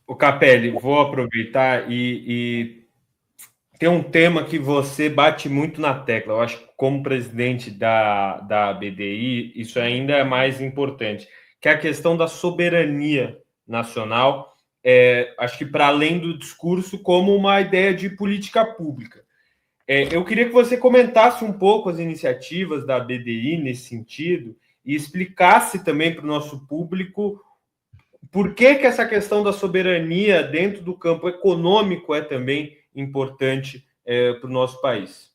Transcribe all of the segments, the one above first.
O Capelli, vou aproveitar e tem um tema que você bate muito na tecla. Eu acho que como presidente da BDI, isso ainda é mais importante, que é a questão da soberania nacional. Acho que para além do discurso, como uma ideia de política pública. Eu queria que você comentasse um pouco as iniciativas da BDI nesse sentido e explicasse também para o nosso público por que essa questão da soberania dentro do campo econômico é também importante para o nosso país.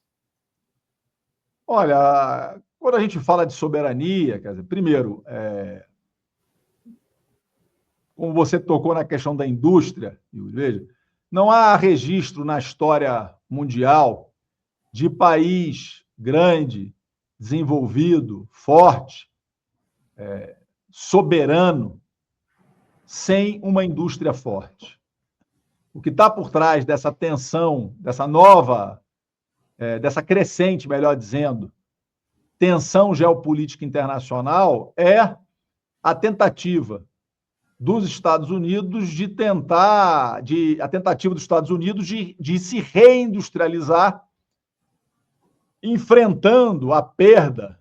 Olha, quando a gente fala de soberania, quer dizer, primeiro, como você tocou na questão da indústria, veja, não há registro na história mundial de país grande, desenvolvido, forte, soberano, sem uma indústria forte. O que está por trás dessa tensão, dessa crescente, melhor dizendo, tensão geopolítica internacional é a tentativa dos Estados Unidos a tentativa dos Estados Unidos de se reindustrializar, enfrentando a perda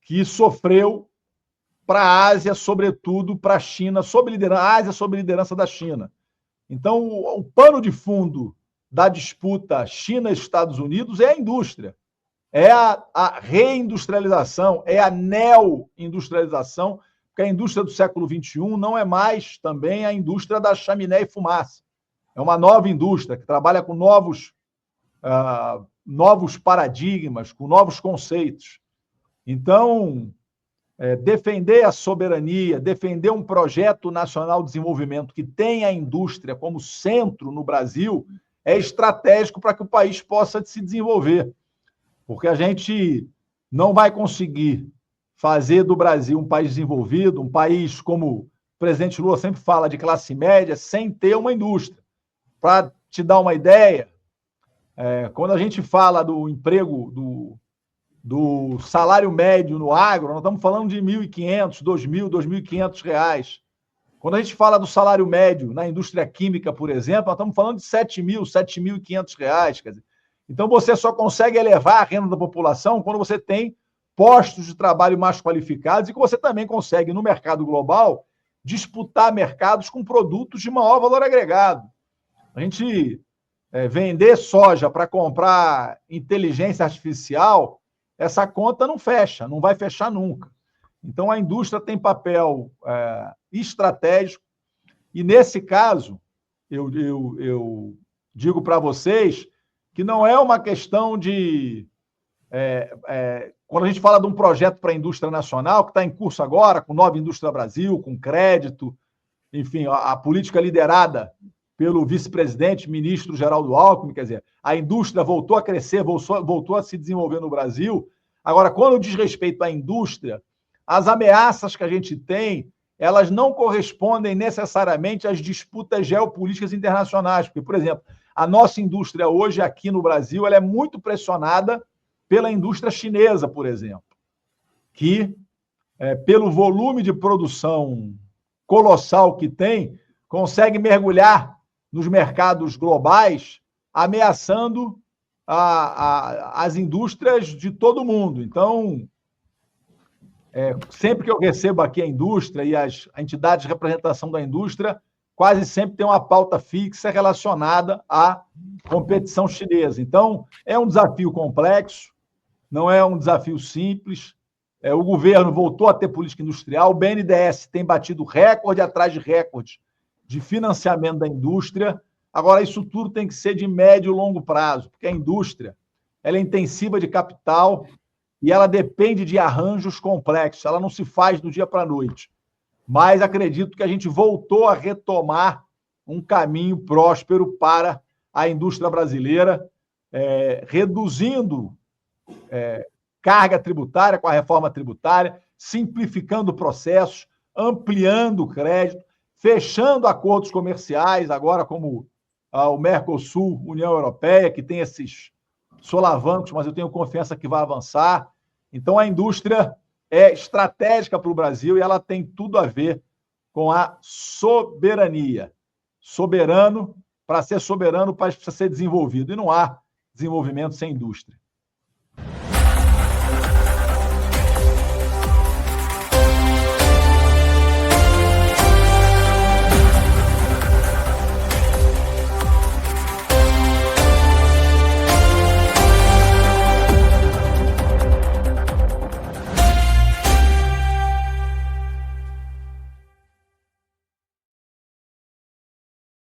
que sofreu para a Ásia, sobretudo para a China, a Ásia sob liderança da China. Então, o pano de fundo da disputa China-Estados Unidos é a indústria, é a reindustrialização, é a neo-industrialização, porque a indústria do século XXI não é mais também a indústria da chaminé e fumaça. É uma nova indústria que trabalha com novos paradigmas, com novos conceitos. Então, defender a soberania, defender um projeto nacional de desenvolvimento que tenha a indústria como centro no Brasil é estratégico para que o país possa se desenvolver. Porque a gente não vai conseguir fazer do Brasil um país desenvolvido, um país, como o presidente Lula sempre fala, de classe média, sem ter uma indústria. Para te dar uma ideia, quando a gente fala do emprego, do salário médio no agro, nós estamos falando de R$ 1.500, R$ 2.000, R$ 2.500. Quando a gente fala do salário médio na indústria química, por exemplo, nós estamos falando de R$ 7.000, R$ 7.500. Quer dizer, então, você só consegue elevar a renda da população quando você tem postos de trabalho mais qualificados e que você também consegue, no mercado global, disputar mercados com produtos de maior valor agregado. A gente vender soja para comprar inteligência artificial, essa conta não fecha, não vai fechar nunca. Então, a indústria tem papel estratégico e, nesse caso, eu digo para vocês que não é uma questão de... quando a gente fala de um projeto para a indústria nacional, que está em curso agora, com Nova Indústria Brasil, com crédito, enfim, a política liderada pelo vice-presidente, ministro Geraldo Alckmin, quer dizer, a indústria voltou a crescer, voltou a se desenvolver no Brasil. Agora, quando diz respeito à indústria, as ameaças que a gente tem, elas não correspondem necessariamente às disputas geopolíticas internacionais, porque, por exemplo, a nossa indústria hoje aqui no Brasil ela é muito pressionada pela indústria chinesa, por exemplo, que, pelo volume de produção colossal que tem, consegue mergulhar nos mercados globais, ameaçando as indústrias de todo mundo. Então, sempre que eu recebo aqui a indústria e as entidades de representação da indústria, quase sempre tem uma pauta fixa relacionada à competição chinesa. Então, é um desafio complexo, não é um desafio simples. O governo voltou a ter política industrial, o BNDES tem batido recorde atrás de recorde de financiamento da indústria. Agora, isso tudo tem que ser de médio e longo prazo, porque a indústria ela é intensiva de capital e ela depende de arranjos complexos, ela não se faz do dia para a noite. Mas acredito que a gente voltou a retomar um caminho próspero para a indústria brasileira, reduzindo carga tributária com a reforma tributária, simplificando processos, ampliando o crédito, fechando acordos comerciais, agora como o Mercosul, União Europeia, que tem esses solavancos, mas eu tenho confiança que vai avançar. Então, a indústria é estratégica para o Brasil e ela tem tudo a ver com a soberania. Soberano, para ser soberano, o país precisa ser desenvolvido. E não há desenvolvimento sem indústria.